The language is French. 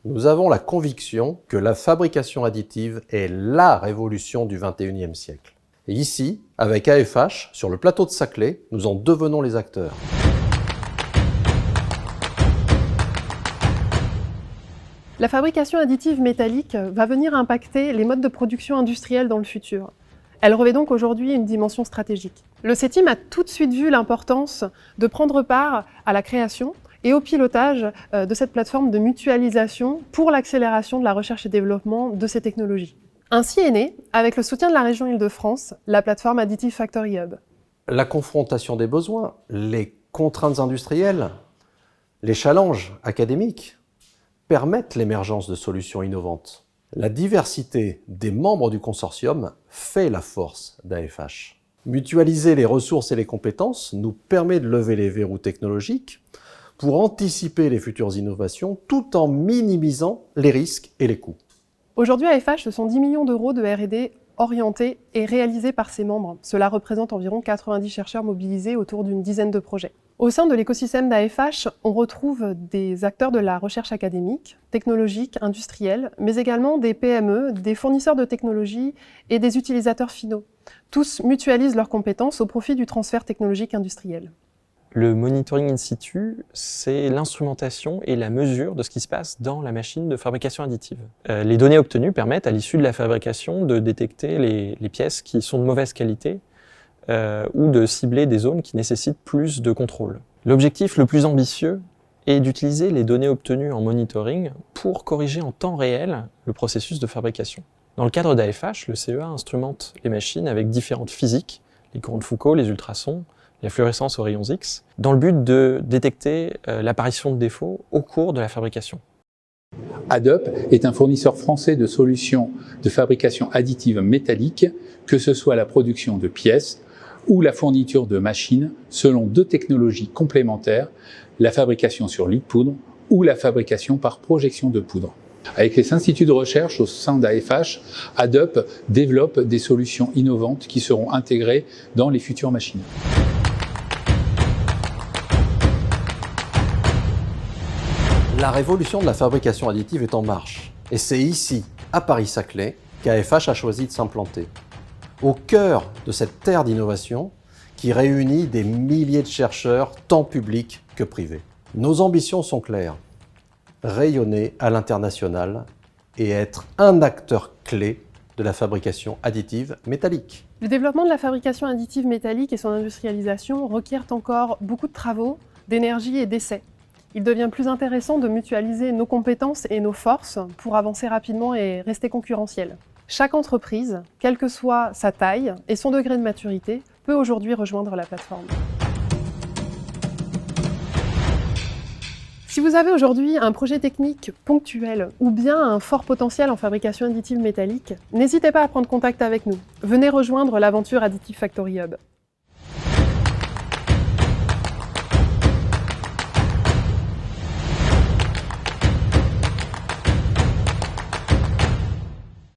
Nous avons la conviction que la fabrication additive est la révolution du XXIe siècle. Et ici, avec AFH, sur le plateau de Saclay, nous en devenons les acteurs. La fabrication additive métallique va venir impacter les modes de production industriels dans le futur. Elle revêt donc aujourd'hui une dimension stratégique. Le CETIM a tout de suite vu l'importance de prendre part à la création et au pilotage de cette plateforme de mutualisation pour l'accélération de la recherche et développement de ces technologies. Ainsi est née, avec le soutien de la région Île-de-France, la plateforme Additive Factory Hub. La confrontation des besoins, les contraintes industrielles, les challenges académiques permettent l'émergence de solutions innovantes. La diversité des membres du consortium fait la force d'AFH. Mutualiser les ressources et les compétences nous permet de lever les verrous technologiques pour anticiper les futures innovations tout en minimisant les risques et les coûts. Aujourd'hui, AFH, ce sont 10 millions d'euros de R&D orientés et réalisés par ses membres. Cela représente environ 90 chercheurs mobilisés autour d'une dizaine de projets. Au sein de l'écosystème d'AFH, on retrouve des acteurs de la recherche académique, technologique, industrielle, mais également des PME, des fournisseurs de technologies et des utilisateurs finaux. Tous mutualisent leurs compétences au profit du transfert technologique industriel. Le monitoring in situ, c'est l'instrumentation et la mesure de ce qui se passe dans la machine de fabrication additive. Les données obtenues permettent à l'issue de la fabrication de détecter les pièces qui sont de mauvaise qualité ou de cibler des zones qui nécessitent plus de contrôle. L'objectif le plus ambitieux est d'utiliser les données obtenues en monitoring pour corriger en temps réel le processus de fabrication. Dans le cadre d'AFH, le CEA instrumente les machines avec différentes physiques, les courants de Foucault, les ultrasons, la fluorescence aux rayons X, dans le but de détecter l'apparition de défauts au cours de la fabrication. ADUP est un fournisseur français de solutions de fabrication additive métallique, que ce soit la production de pièces ou la fourniture de machines selon deux technologies complémentaires, la fabrication sur lit de poudre ou la fabrication par projection de poudre. Avec les instituts de recherche au sein d'AFH, ADUP développe des solutions innovantes qui seront intégrées dans les futures machines. La révolution de la fabrication additive est en marche. Et c'est ici, à Paris-Saclay, qu'AFH a choisi de s'implanter. Au cœur de cette terre d'innovation qui réunit des milliers de chercheurs, tant publics que privés. Nos ambitions sont claires. Rayonner à l'international et être un acteur clé de la fabrication additive métallique. Le développement de la fabrication additive métallique et son industrialisation requièrent encore beaucoup de travaux, d'énergie et d'essais. Il devient plus intéressant de mutualiser nos compétences et nos forces pour avancer rapidement et rester concurrentiel. Chaque entreprise, quelle que soit sa taille et son degré de maturité, peut aujourd'hui rejoindre la plateforme. Si vous avez aujourd'hui un projet technique ponctuel ou bien un fort potentiel en fabrication additive métallique, n'hésitez pas à prendre contact avec nous. Venez rejoindre l'aventure Additive Factory Hub.